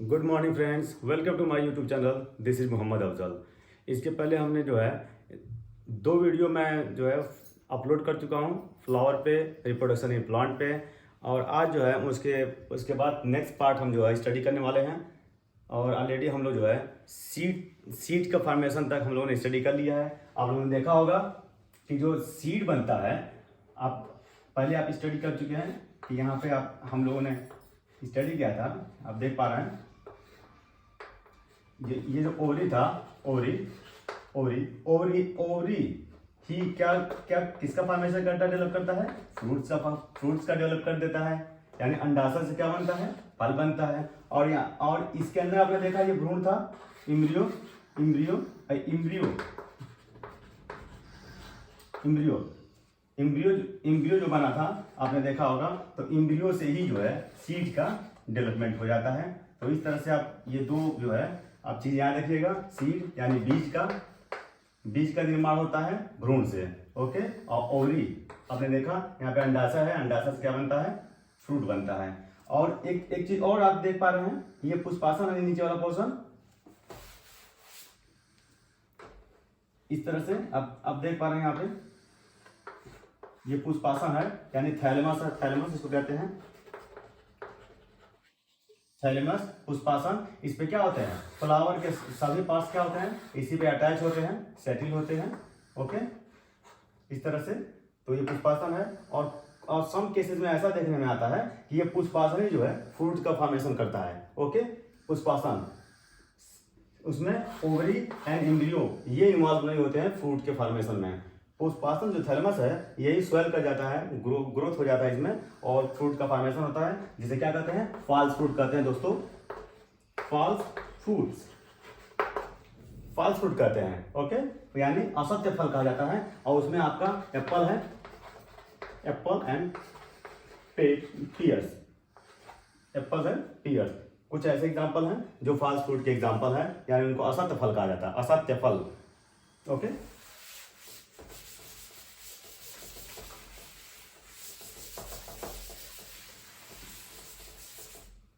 Good morning friends, welcome to my YouTube channel. This is Mohammad Afzal. इसके पहले हमने जो है दो वीडियो मैं जो है अपलोड कर चुका हूँ, फ्लावर पे, रिप्रोडक्शन इन प्लांट पे। और आज जो है उसके उसके बाद नेक्स्ट पार्ट हम जो है स्टडी करने वाले हैं। और ऑलरेडी हम लोग जो है सीड का फॉर्मेशन तक हम लोगों ने स्टडी कर लिया है। आप लोगों ने देखा होगा कि जो सीड बनता है, आप पहले आप स्टडी कर चुके हैं कि यहाँ पे आप हम लोगों ने स्टडी किया था। आप देख पा रहे हैं ये जो ओरी था, ओरी ओरी ओरी ओरी ही क्या क्या किसका फॉर्मेशन करता है, डेवलप करता है? फ्रूट्स का डेवलप कर देता है। यानी अंडाशय से क्या बनता है? फल बनता है। और इसके अंदर आपने देखा ये भ्रूण था, embryo embryo embryo embryo embryo embryo जो बना था आपने देखा होगा। तो इम्ब्रियो से ही जो है सीड का डेवलपमेंट हो जाता है। तो इस तरह से आप ये दो जो है आप चीज याद रखिएगा। सीड यानी बीज का निर्माण होता है भ्रूण से, ओके। और ओवरी आपने देखा यहाँ पे अंडाशय है, अंडाशय से क्या बनता है? फ्रूट बनता है। और एक चीज और आप देख पा रहे हैं, ये पुष्पासन है, नीचे वाला पोर्शन इस तरह से आप देख पा रहे हैं। यहाँ पे ये पुष्पासन है, यानी थैलेमस है, थैलेमस इसको कहते हैं, थैलेमस पुष्पासन। इस पे क्या होते हैं? फ्लावर के सभी पार्ट्स क्या होते हैं? इसी पे अटैच होते हैं, सेटिल होते हैं, ओके, इस तरह से। तो ये पुष्पासन है। और सम केसेस में ऐसा देखने में आता है कि ये पुष्पासन ही जो है फ्रूट का फॉर्मेशन करता है, ओके। पुष्पासन उसमें ओवरी एंड एम्ब्रियो ये इन्वॉल्व नहीं होते हैं फ्रूट के फॉर्मेशन में। पुष्पासन जो थैलेमस है यही स्वेल कर जाता है, ग्रोथ हो जाता है इसमें, और फ्रूट का फॉर्मेशन होता है, जिसे क्या कहते हैं? फॉल्स फ्रूट कहते हैं दोस्तों। फॉल्स फ्रूट कहते हैं, ओके। यानी असत्य फल कहा जाता है। और उसमें आपका एप्पल है, apple and pears, apple and pears कुछ ऐसे एग्जाम्पल हैं जो फॉल्स फ्रूट के एग्जाम्पल हैं, यानी उनको असत्य फल कहा जाता है, असत्य फल, ओके।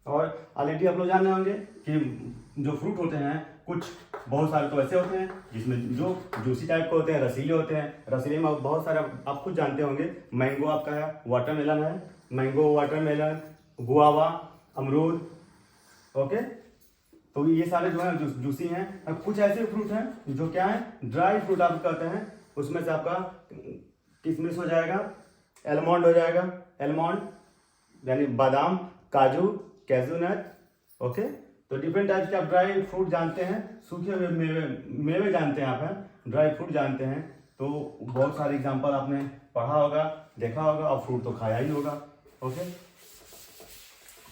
और ऑलरेडी आप लोग जान रहे होंगे कि जो फ्रूट होते हैं कुछ बहुत सारे तो ऐसे होते हैं जिसमें जो जूसी टाइप के होते हैं, रसीले होते हैं। रसीले में बहुत सारे आप खुद जानते होंगे। मैंगो आपका है, वाटरमेलन है, मैंगो, वाटरमेलन, गुआवा, अमरूद, ओके। तो ये सारे जो है जूसी हैं। अब कुछ ऐसे फ्रूट हैं जो क्या है? ड्राई फ्रूट आप कहते हैं। उसमें से आपका किशमिश हो जाएगा, एलमंड हो जाएगा, एलमंड यानी बादाम, काजू, कैजूनट, ओके। तो डिफरेंट टाइप्स के आप ड्राई फ्रूट जानते हैं, सूखे हुए मेवे जानते हैं, आप ड्राई फ्रूट जानते हैं। तो बहुत सारे एग्जांपल आपने पढ़ा होगा, देखा होगा, और फ्रूट तो खाया ही होगा, ओके।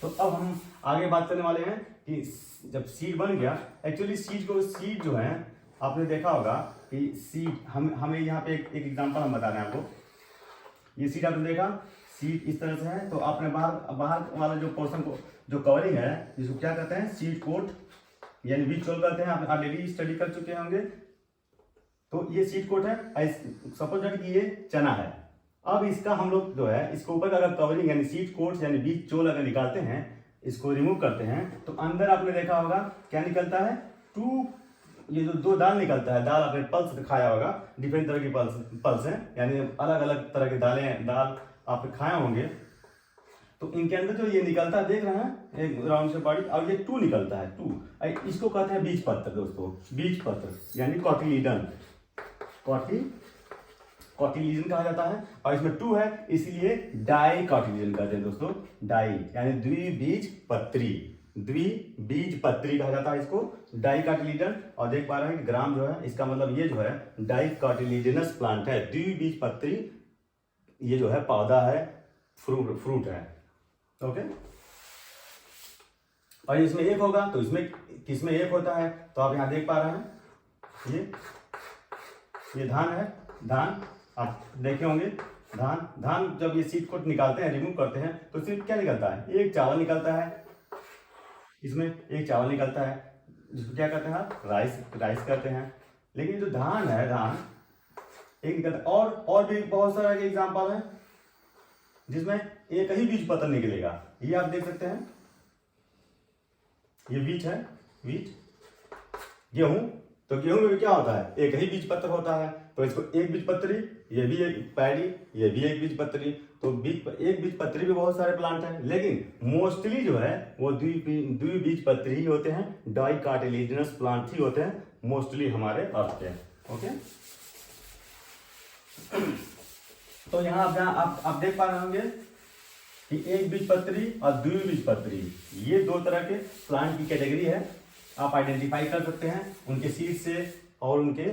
तो अब हम आगे बात करने वाले हैं कि जब सीड बन गया, एक्चुअली सीड जो है आपने देखा होगा कि सीड हमें यहाँ पे एक एग्जांपल हम बता रहे हैं आपको। ये सीड आपने देखा, सीड इस तरह से है। तो आपने बाहर वाला जो पोर्शन को जो कवरिंग है जिसको क्या कहते हैं? सीड कोट यानी बीज चोल कहते हैं। आप ऑलरेडी स्टडी कर चुके होंगे। तो ये सीड कोट है। सपोज दैट कि ये चना है। अब इसका हम लोग जो है इसके ऊपर अगर कवरिंग यानी सीड कोट यानी बीज चोल अगर निकालते हैं, इसको रिमूव करते हैं, तो अंदर आपने देखा होगा क्या निकलता है? ये जो दो दाल निकलता है, दाल आपने पल्स खाया होगा, डिफरेंट तरह की पल्स हैं, यानी अलग अलग तरह की दाल आप खाए होंगे। तो इनके अंदर जो ये निकलता है देख रहे हैं, एक राउंड से बॉडी, और ये टू निकलता है, टू। इसको कहते हैं बीज पत्र दोस्तों, बीज पत्र यानी कॉटिलीडन, कॉटिलीडन कहा जाता है। और इसमें टू है इसलिए डाई कॉटिलीडन कहते हैं दोस्तों, डाई यानी द्विबीज पत्री कहा जाता है इसको, डाई कॉटिलीडन। और देख पा रहे हैं कि ग्राम जो है इसका मतलब ये जो है डाई कॉटिलीडनस प्लांट है, द्विबीज पत्री ये जो है पौधा है, फ्रूट है, ओके। और इसमें एक होगा तो इसमें किसमें एक होता है? तो आप यहां देख पा रहे हैं ये धान है, धान आप देखे होंगे। धान जब ये सीड कोट निकालते हैं, रिमूव करते हैं, तो सिर्फ क्या निकलता है? एक चावल निकलता है, इसमें एक चावल निकलता है जिसको क्या कहते हैं? राइस कहते हैं। लेकिन जो धान है, धान एक निकलता है। और भी बहुत सारे एग्जाम्पल है जिसमें एक ही बीज पत्र निकलेगा। ये आप देख सकते हैं, ये बीज है, बीज गेहूं, तो गेहूं में भी क्या होता है, एक ही बीज पत्र होता है, तो इसको एक बीज पत्री, ये भी एक पैडी, ये भी एक बीज पत्री। तो एक बीज पत्री भी बहुत सारे प्लांट हैं, लेकिन मोस्टली जो है वो द्विबीज पत्री ही होते हैं, डाइकाटिलिजिनस प्लांट ही होते हैं मोस्टली हमारे अर्थ पे। ओके, तो यहाँ आप देख पा रहे होंगे कि एक बीज पत्री और द्विबीज पत्री, ये दो तरह के प्लांट की कैटेगरी है। आप आइडेंटिफाई कर सकते हैं उनके सीड से और उनके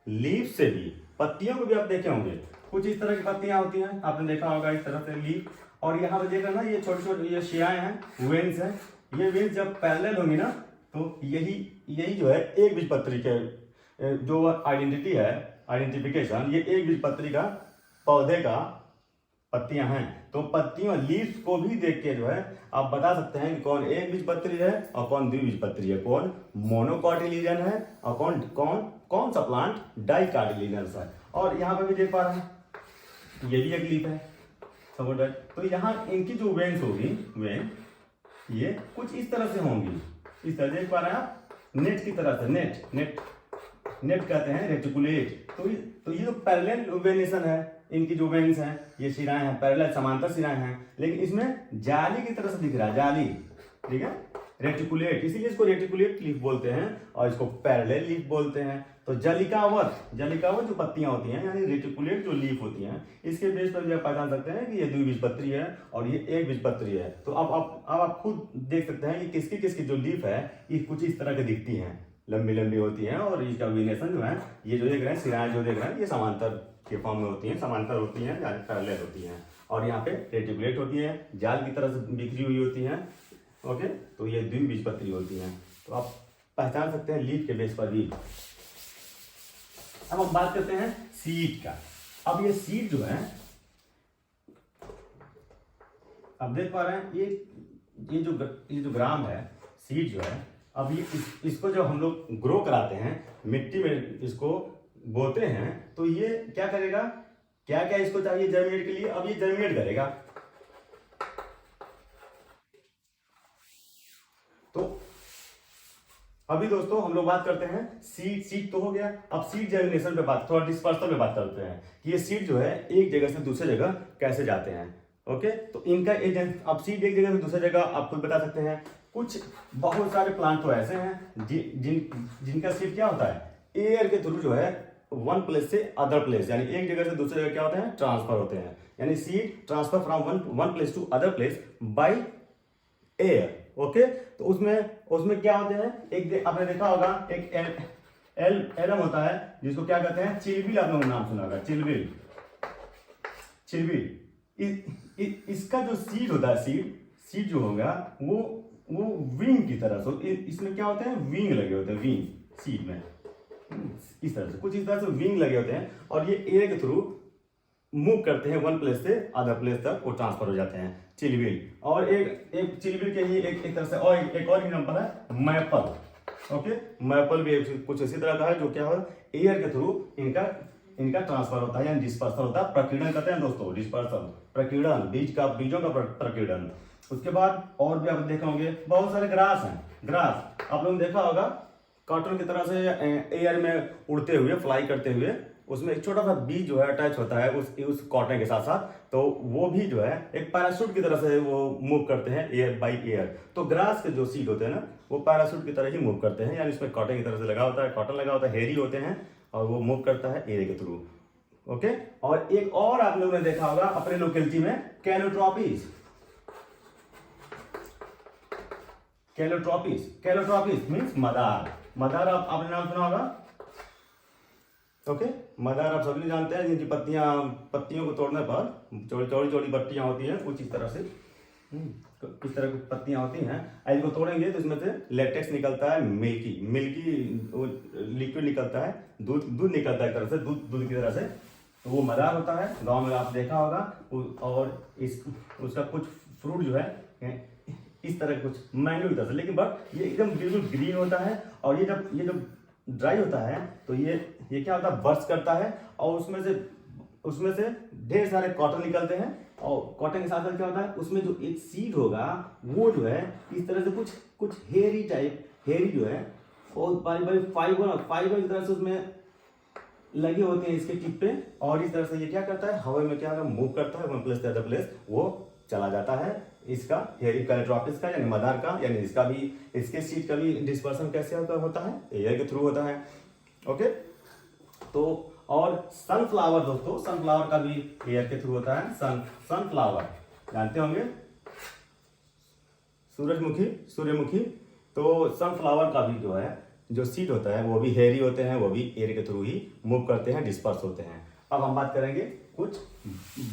लीफ से भी। पत्तियों को भी आप देखे होंगे, कुछ इस तरह की पत्तियां होती हैं, आपने देखा होगा इस तरह से लीफ। और यहाँ पे देख रहे हैं ना, ये छोटे छोटे ये शियाएं हैं, वेन्स हैं। ये वेन्स जब पैरेलल होंगी ना, तो यही जो है एक बीज पत्री के जो आइडेंटिटी है, आइडेंटिफिकेशन, ये एक बीज पत्री का पौधे का पत्तियां हैं। तो पत्तियों लीव्स को भी देख के जो है आप बता सकते हैं कि कौन एक बीज पत्री है और कौन द्विबीज पत्री है, कौन मोनोकॉटिलिजन है और कौन सा प्लांट डाइकाटिलिजनस है। और यहाँ पे भी देख पा रहे हैं ये भी एक लीफ है सपोर्ट। तो यहाँ इनकी जो वेन्स होगी, वेन ये कुछ इस तरह से होंगी, इस तरह देख पा रहे हैं आप, नेट की तरह से, नेट कहते हैं, रेटिकुलेट। तो ये जो पैरेलल वेनेशन है, इनकी जो वेन्स हैं, ये शिराएं हैं, पैरेलल समांतर शिराएं हैं, लेकिन इसमें जाली की तरह से दिख रहा है, जाली, ठीक है, रेटिकुलेट, इसीलिए इसको रेटिकुलेट लीफ बोलते हैं और इसको पैरेलल लीफ बोलते हैं। तो जलिकावत जो पत्तियां होती हैं, यानी रेटिकुलेट जो लीफ होती हैं, इसके बेस पर भी आप पहचान सकते हैं कि ये द्विबीजपत्री है और ये एक बीजपत्री है। तो अब आप खुद देख सकते हैं कि किसकी जो लीफ है ये कुछ इस तरह की दिखती हैं, लंबी लंबी होती हैं, और इसका वेनेशन जो है, ये जो देख रहे हैं शिराएं जो देख रहे हैं, ये समांतर के फॉर्म में होती हैं, समांतर होती हैं, पैरेलल होती हैं। और यहाँ पे रेटिकुलेट होती है, जाल की तरह से बिखरी हुई होती हैं। ओके, तो ये द्विबीजपत्री होती हैं। तो आप पहचान सकते हैं लीफ के बेस पर भी। अब हम बात करते हैं सीड का। अब ये सीड जो है, अब देख पा रहे हैं ये जो ग्राम है, सीड जो है, अब ये इसको जब हम लोग ग्रो कराते हैं, मिट्टी में इसको बोते हैं, तो ये क्या करेगा, क्या क्या इसको चाहिए जर्मिनेट के लिए, अब ये जर्मिनेट करेगा। तो अभी दोस्तों हम लोग बात करते हैं सीड तो हो गया, अब सीड जर्मिनेशन पे थोड़ा डिस्पर्सल पे बात करते हैं कि ये सीड जो है एक जगह से दूसरे जगह कैसे जाते हैं। ओके, तो इनका एजेंट, अब सीड एक जगह से दूसरी जगह आप खुद बता सकते हैं। कुछ बहुत सारे प्लांट तो ऐसे हैं जिनका सीड क्या होता है, एयर के थ्रू जो है वन प्लेस से अदर प्लेस, यानी एक जगह से दूसरी जगह क्या होते हैं, ट्रांसफर होते हैं। यानी seed transfer from one place to other place by air. Okay, तो उसमें क्या होते हैं, एक आपने देखा होगा एक एलम होता है जिसको क्या कहते हैं, चिलबिल, आप लोगों ने नाम सुना होगा, चिलबिल। इसका जो सीड होता है, सीड जो होगा वो विंग की तरह से, इसमें क्या होते हैं, विंग लगे होते हैं, विंग सीड में इस तरह से, कुछ इस तरह से विंग लगे होते हैं, और ये एयर के थ्रू मूव करते हैं, वन प्लेस से अदर प्लेस तक वो ट्रांसफर हो जाते हैं, चिलबिल। और एक चिलबिल के ही एक तरह से और एक और एग्जांपल है मैपल। ओके, मैपल भी कुछ इसी तरह का है, जो क्या है, एयर के थ्रू इनका ट्रांसफर होता है, यानी डिस्पर्सल होता है, प्रकीर्णन कहते हैं दोस्तों, डिस्पर्सल, प्रकीर्णन, बीजों का प्रकीर्णन। उसके बाद और भी आप देखे होंगे बहुत सारे ग्रास हैं। ग्रास आप लोगों ने देखा होगा, कॉटन की तरह से एयर में उड़ते हुए, फ्लाई करते हुए, उसमें एक छोटा सा बीज जो है अटैच होता है उस कॉटन के साथ साथ, तो वो भी जो है एक पैराशूट की तरह से वो मूव करते हैं, एयर बाई एयर। तो ग्रास के जो सीड होते हैं ना, वो पैराशूट की तरह ही मूव करते हैं, यानी इसमें कॉटन की तरह से लगा होता है, कॉटन लगा होता है, हेयरी होते हैं, और वो मूव करता है एयर के थ्रू। ओके, और एक और आप लोगों ने देखा होगा अपने लोकेलिटी में, कैलोट्रॉपिस। कैलोट्रॉपिस मीन्स मदार आपने नाम सुना होगा। ओके, मदार आप सभी जानते हैं, जिनकी पत्तियों को तोड़ने पर चौड़ी पत्तियां होती हैं, कुछ इस तरह से, इस तरह की पत्तियां होती हैं। इनको तोड़ेंगे तो इसमें से लेटेक्स निकलता है, मिल्की लिक्विड निकलता है, दूध निकलता है एक तरह से, दूध की तरह से, तो वो मदार होता है। गांव में आप देखा होगा। और उसका कुछ फ्रूट जो है इस तरह कुछ मैंगो की तरह से, लेकिन बट ये एकदम बिल्कुल ग्रीन होता है, और ये जब ड्राई होता है तो ये क्या होता है, बर्स्ट करता है, और उसमें से उसमें से ढेर सारे कॉटन निकलते हैं, और कॉटन के साथ साथ क्या होता है, उसमें जो एक सीड होगा वो जो है इस तरह से कुछ हेरी जो है, और बारी बारी फाइबर की तरह से उसमें लगे होते हैं इसके टिप पे, और इस तरह से ये क्या करता है, हवा में क्या मूव करता है, वन प्लेस से अदर प्लेस वो चला जाता है। इसका हेयरी कैलेट्रोपिस का यानी मदार का, यानी इसका भी, इसके सीड का भी डिस्पर्सन कैसे होता है, एयर के थ्रू होता है। ओके, तो और सनफ्लावर दोस्तों, सनफ्लावर का भी एयर के थ्रू होता है। सनफ्लावर जानते होंगे, सूर्यमुखी। तो सनफ्लावर का भी जो है जो सीड होता है वो भी हेयरी होते हैं, वो भी एयर के थ्रू ही मूव करते हैं, डिस्पर्स होते हैं। अब हम बात करेंगे कुछ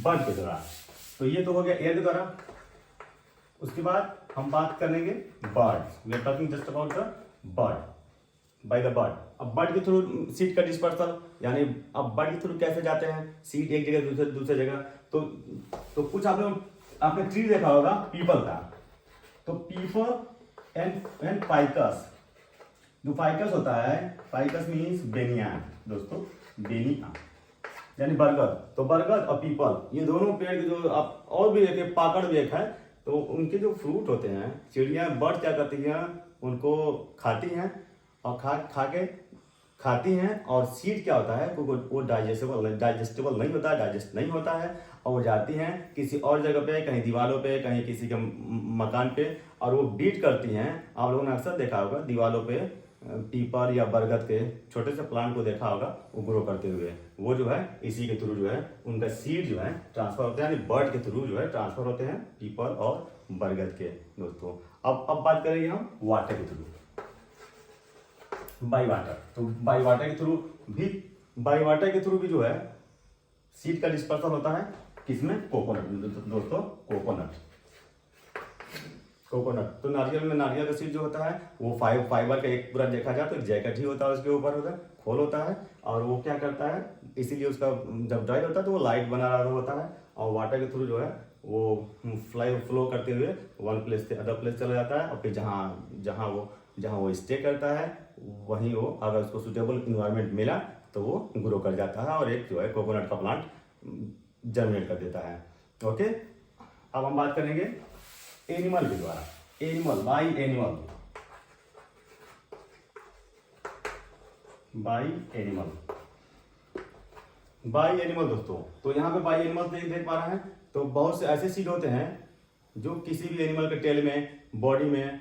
बर्ड के द्वारा। तो ये तो हो गया एयर के द्वारा। उसके बाद हम बात करेंगे birds. We are talking just about the bird, by the bird. अब बर्ड के थ्रू सीड का डिस्पर्सल, यानी अब बर्ड के थ्रू कैसे जाते हैं सीड एक जगह दूसरे जगह। तो कुछ आपने ट्री देखा होगा पीपल का, तो पीपल एंड फाइकस। जो फाइकस होता है, फाइकस मीन्स बेनियान दोस्तों, बेनिया यानी बरगद। तो बरगद और पीपल ये दोनों पेड़ के जो आप, और भी एक पाकड़ भी एक है, तो उनके जो फ्रूट होते हैं, चिड़िया बर्ड क्या करती हैं, उनको खाती हैं, और खाती हैं, और सीड क्या होता है वो डाइजेस्टेबल नहीं होता है, डाइजेस्ट नहीं होता है, और वो जाती हैं किसी और जगह पे, कहीं दीवारों पे, कहीं किसी के मकान पे, और वो बीट करती हैं। आप लोगों ने अक्सर देखा होगा दीवारों पे पीपल या बरगद के छोटे से प्लांट को देखा होगा वो ग्रो करते हुए, वो जो है इसी के थ्रू जो है उनका सीड जो है ट्रांसफर होते हैं, यानी बर्ड के थ्रू जो है ट्रांसफर होते हैं पीपल और बरगद के दोस्तों। अब बात करेंगे हम वाटर के थ्रू, बाई वाटर। तो बाई वाटर के थ्रू भी जो है सीड का डिस्पर्सल होता है, किसमें, कोकोनट दोस्तों, कोकोनट। तो नारियल में नारियल का सीड जो होता है वो फाइबर का एक पूरा देखा जाए तो एक जैकेट ही होता है, उसके ऊपर होता है, खोल होता है, और वो क्या करता है, इसीलिए उसका जब ड्राई होता है तो वो लाइट बना रहा होता है, और वाटर के थ्रू जो है वो फ्लो करते हुए वन प्लेस से अदर प्लेस चला जाता है, और फिर जहाँ वो स्टे करता है वहीं वो, अगर उसको सुटेबल इन्वायरमेंट मिला तो वो ग्रो कर जाता है, और एक जो है कोकोनट का प्लांट जर्मिनेट कर देता है। ओके, अब हम बात करेंगे एनिमल के द्वारा, बाई एनिमल दोस्तों। तो यहाँ पे बाई एनिमल देख पा रहे हैं, तो बहुत से ऐसे सीड होते हैं जो किसी भी एनिमल के टेल में, बॉडी में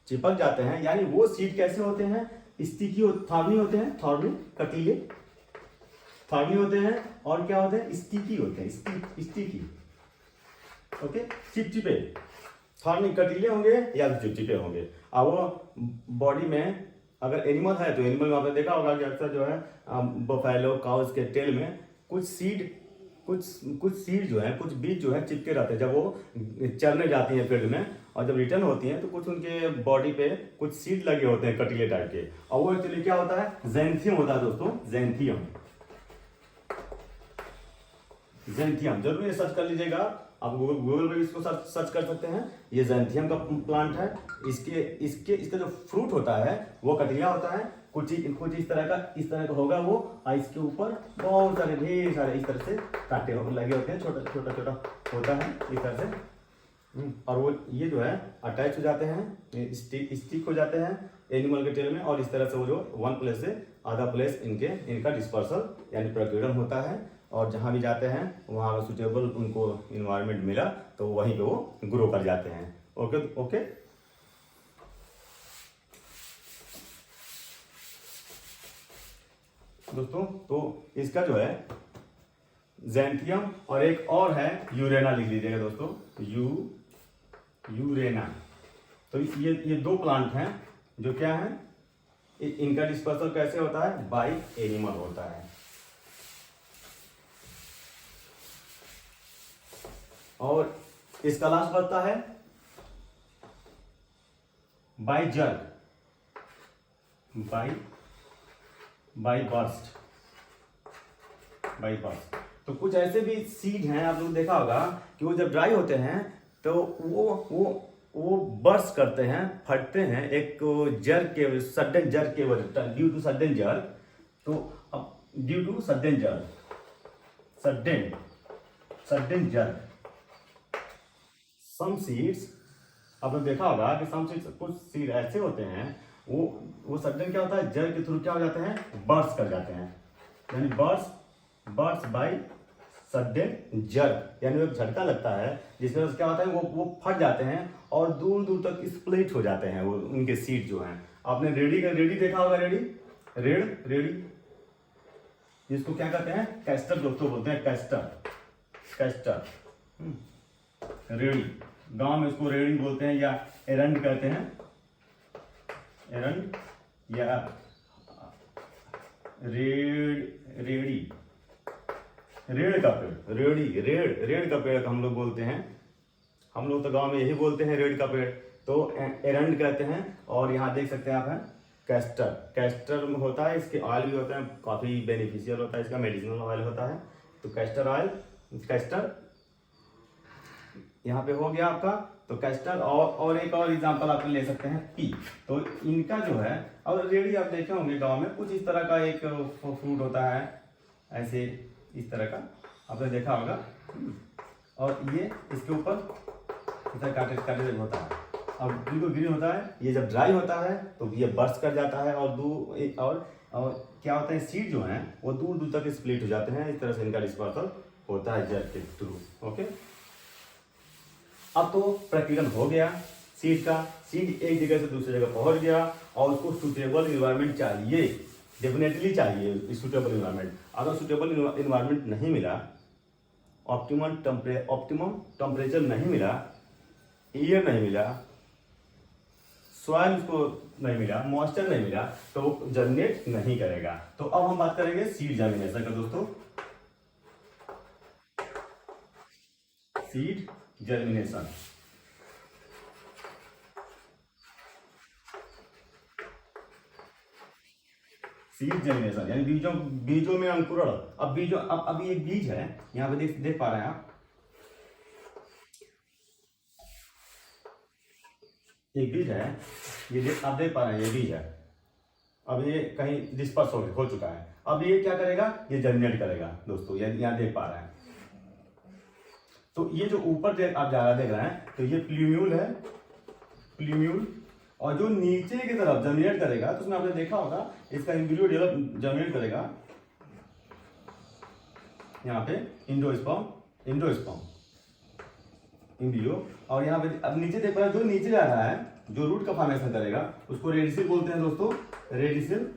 चिपक जाते हैं, यानी वो सीड कैसे होते हैं, स्टिकी थॉर्नी होते हैं, थॉर्नी कटीले थॉर्नी होते हैं, और क्या होते हैं, स्टिकी होते हैं, स्टिकी। ओके, चिपचिपे, थॉर्नी कटीले होंगे या चिपचिपे होंगे। अब वो बॉडी में अगर एनिमल है तो एनिमल में आपने देखा होगा कि अक्सर जो है बफेलो काउस के टेल में कुछ सीड जो है, कुछ बीज जो है चिपके रहते हैं जब वो चलने जाती हैं फील्ड में, और जब रिटर्न होती हैं तो कुछ उनके बॉडी पे कुछ सीड लगे होते हैं कटीले टाइप के, और वो एक्चुअली क्या होता है, ज़ैंथियम होता है दोस्तों, ज़ैंथियम। जरूर ये सर्च कर लीजिएगा, आप गूगल पे इसको सर्च कर सकते हैं। ये ज़ैंथियम का प्लांट है। इसका जो फ्रूट होता है वो कटीला होता है, कुछ इस तरह का होगा वो, और इसके ऊपर बहुत सारे ढेर सारे इस तरह से कांटे लगे होते हैं, छोटा होता है इस तरह से, और वो ये जो है अटैच हो जाते हैं, स्टिक हो जाते हैं एनिमल के टेल में, और इस तरह से वो जो वन प्लेस से अदर प्लेस इनका डिस्पर्सल यानी प्रकीर्णन होता है, और जहाँ भी जाते हैं वहाँ अगर सुटेबल उनको इन्वायरमेंट मिला तो वहीं पे वो ग्रो कर जाते हैं। ओके, दोस्तों, तो इसका जो है ज़ैंथियम, और एक और है यूरेना, लिख लीजिएगा दोस्तों, यूरेना। तो ये दो प्लांट हैं जो क्या है, इनका डिस्पर्सल कैसे होता है, बाय एनिमल होता है। और इसका लास्ट बनता है बाय जर्क, बाय बर्स्ट। तो कुछ ऐसे भी सीड हैं, आप लोग देखा होगा कि वो जब ड्राई होते हैं तो वो बर्स्ट करते हैं, फटते हैं एक सडन जर्क के वजह, ड्यू टू सडन जर्क। तो अब due to sudden jerk sudden jerk. Some seeds, आपने देखा होगा कि सम सीड्स, कुछ सीड ऐसे होते हैं वो सडन क्या होता है, जर्क के थ्रू क्या हो जाते हैं, बर्स्ट कर जाते हैं। यानी बर्स्ट बाय सडन जर्क, यानी वो एक झटका लगता है जिसमें क्या होता है वो फट जाते हैं और दूर दूर तक स्प्लिट हो जाते हैं वो उनके सीड जो हैं। आपने रेडी देखा होगा, रेडी जिसको क्या कहते हैं, कैस्टर दोस्तों बोलते हैं, कैस्टर रेडी, गांव में उसको रेडी बोलते हैं या एरंड कहते हैं, एरंड या रेड़ का पेड़, रेड़ का पेड़ हम लोग बोलते हैं, हम लोग तो गांव में यही बोलते हैं रेड़ का पेड़, तो एरंड कहते हैं। और यहाँ देख सकते हैं आप, हैं कैस्टर में होता है, इसके ऑयल भी होते हैं, काफ़ी बेनिफिशियल होता है, इसका मेडिसिनल ऑयल होता है। तो कैस्टर यहाँ पे हो गया आपका। तो कैस्टर और एक और एग्जांपल आप ले सकते हैं, पी। तो इनका जो है, और रेडी आप देखे होंगे गांव में कुछ इस तरह का एक फ्रूट होता है, ऐसे इस तरह का आपने देखा होगा, और ये इसके ऊपर इधर काटे होता है और बिल्कुल ग्रीन होता है। ये जब ड्राई होता है तो ये बर्स्ट कर जाता है और क्या होता है, सीड जो हैं वो दूर दूर तक स्प्लिट हो जाते हैं। इस तरह से इनका डिस्पर्सल होता है जर्क के थ्रू। ओके, अब तो प्रकीर्णन हो गया सीड का, सीड एक जगह से दूसरी जगह पहुंच गया और उसको सुटेबल इन्वायरमेंट चाहिए, डेफिनेटली चाहिए सुटेबल इन्वायरमेंट। अगर सुटेबल इन्वायरमेंट नहीं मिला, ऑप्टिमम टेम्परेचर नहीं मिला, एयर नहीं मिला, सॉइल उसको नहीं मिला, मॉइस्चर नहीं मिला, तो वो जर्मिनेट नहीं करेगा। तो अब हम बात करेंगे सीड जर्मिनेशन का दोस्तों। सीड जर्मिनेशन, यानी बीजों में अंकुरण। अब अभी एक बीज है, यहाँ पे देख पा रहे हैं आप, एक बीज है, ये आप देख पा रहे हैं, ये बीज है। अब ये कहीं डिस्पर्स हो चुका है। अब ये क्या करेगा, ये जर्मिनेट करेगा दोस्तों, यहाँ देख पा रहे हैं। तो ये जो ऊपर आप ज़्यादा देख रहे हैं, तो ये प्ल्यूम्यूल है, प्ल्यूम्यूल। और जो नीचे की तरफ जर्मिनेट करेगा, तो उसमें आपने देखा होगा इसका एम्ब्रियो जर्मिनेट करेगा यहाँ पे, इंडोस्पर्म एम्ब्रियो। और यहाँ पे अब नीचे देख पा रहे हैं, जो नीचे जा रहा है, जो रूट का फॉर्मेशन करेगा, उसको रेडिसिल बोलते हैं दोस्तों, रेडिसिल।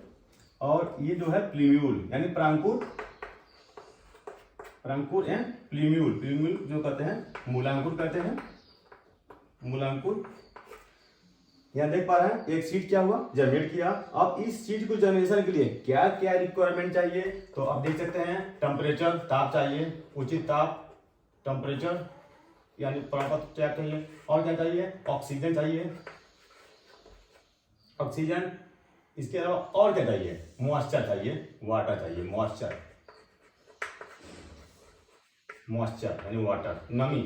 और ये जो है प्ल्यूम्यूल, यानी प्रांकुर एंड प्ल्यूम्यूल जो कहते हैं, मूलांकुर कहते हैं, मूलांकुर। यहाँ देख पा रहे हैं एक सीड क्या हुआ, जर्मिनेट किया। अब इस सीड को जर्मिनेशन के लिए क्या क्या रिक्वायरमेंट चाहिए, तो आप देख सकते हैं, टेम्परेचर, ताप चाहिए, उचित ताप, टेम्परेचर यानी प्रॉपर क्या चाहिए, और क्या चाहिए, ऑक्सीजन चाहिए, ऑक्सीजन। इसके अलावा और क्या चाहिए, मॉइस्चर चाहिए, वाटर चाहिए, मॉइस्चर यानी वाटर, नमी,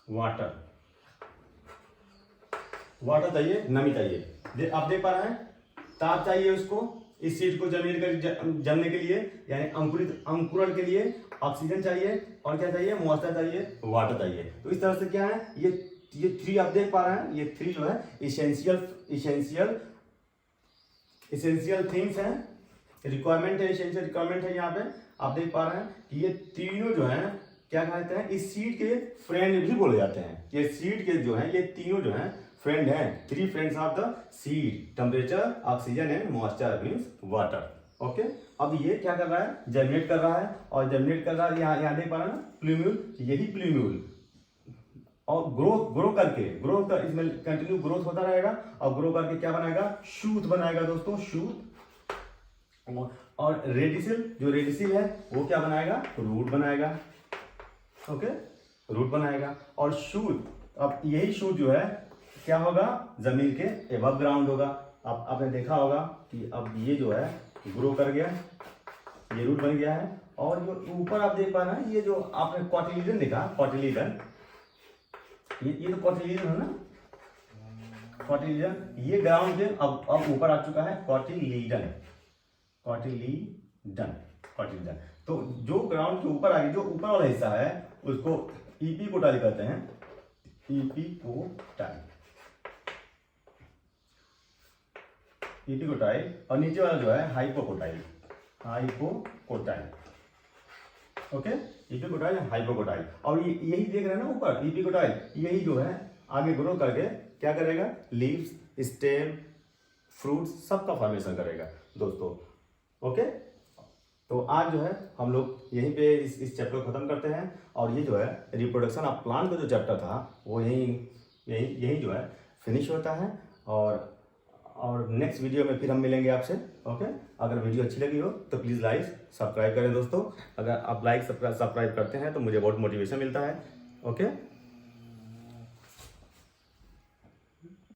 वाटर चाहिए, नमी चाहिए। आप देख पा रहे हैं, ताप चाहिए उसको, इस सीड को जमने के लिए, यानी अंकुरण के लिए ऑक्सीजन चाहिए, और क्या चाहिए, मॉइस्चर चाहिए, वाटर चाहिए। तो इस तरह से क्या है, ये थ्री आप देख पा रहे हैं, ये थ्री जो है इसेंशियल थिंग्स हैं, रिक्वायरमेंट है, इसेंशियल रिक्वायरमेंट है। यहाँ पे आप देख पा रहे हैं कि ये तीनों जो है क्या कहते हैं, इस सीड के फ्रेंड भी बोले जाते हैं। ये सीड के जो है, ये तीनों जो है फ्रेंड हैं, 3 friends of the seed, temperature, oxygen and moisture means water. Okay, अब ये क्या कर रहा है, जर्मिनेट कर रहा है, और जर्मिनेट कर रहा है, यहाँ देख पा रहे हैं ना, प्ल्यूम्यूल, यही प्ल्यूम्यूल और ग्रो करके इसमें कंटिन्यू ग्रोथ होता रहेगा, और ग्रो करके क्या बनाएगा, शूट बनाएगा दोस्तों, शूट। और रेडिसिल है, वो क्या बनाएगा, रूट बनाएगा। ओके, रूट बनाएगा। और शूट, अब यही शूट जो है क्या होगा, जमीन के एबव ग्राउंड होगा। अब आपने देखा होगा कि अब ये जो है ग्रो कर गया, ये रूट बन गया है। और जो ऊपर आप देख पा रहे हैं, ये जो आपने कॉटिलीडन देखा, कॉटिलीडन, ये तो कॉटिलीडन है ना, कॉटिलीडन, ये ग्राउंड से अब ऊपर आ चुका है, कॉटिलीडन। तो जो ग्राउंड के ऊपर आगे जो ऊपर वाला हिस्सा है उसको इपिकोटाइल कहते हैं, इपिकोटाइल, इपिकोटाइल। और नीचे वाला जो है hypocotyl, hypocotyl. Okay, epicotyl hypocotyl. और ये यही देख रहे हैं ना ऊपर, इपिकोटाइल यही जो है आगे ग्रो करके क्या करेगा, लीव्स, स्टेम, फ्रूट्स सबका फॉर्मेशन करेगा दोस्तों। ओके, तो आज जो है हम लोग यहीं पे इस चैप्टर को खत्म करते हैं। और ये जो है रिप्रोडक्शन ऑफ प्लांट का जो चैप्टर था वो यही जो है फिनिश होता है। और नेक्स्ट वीडियो में फिर हम मिलेंगे आपसे। ओके, अगर वीडियो अच्छी लगी हो तो प्लीज़ लाइक सब्सक्राइब करें दोस्तों। अगर आप लाइक सब्सक्राइब करते हैं तो मुझे बहुत मोटिवेशन मिलता है। ओके।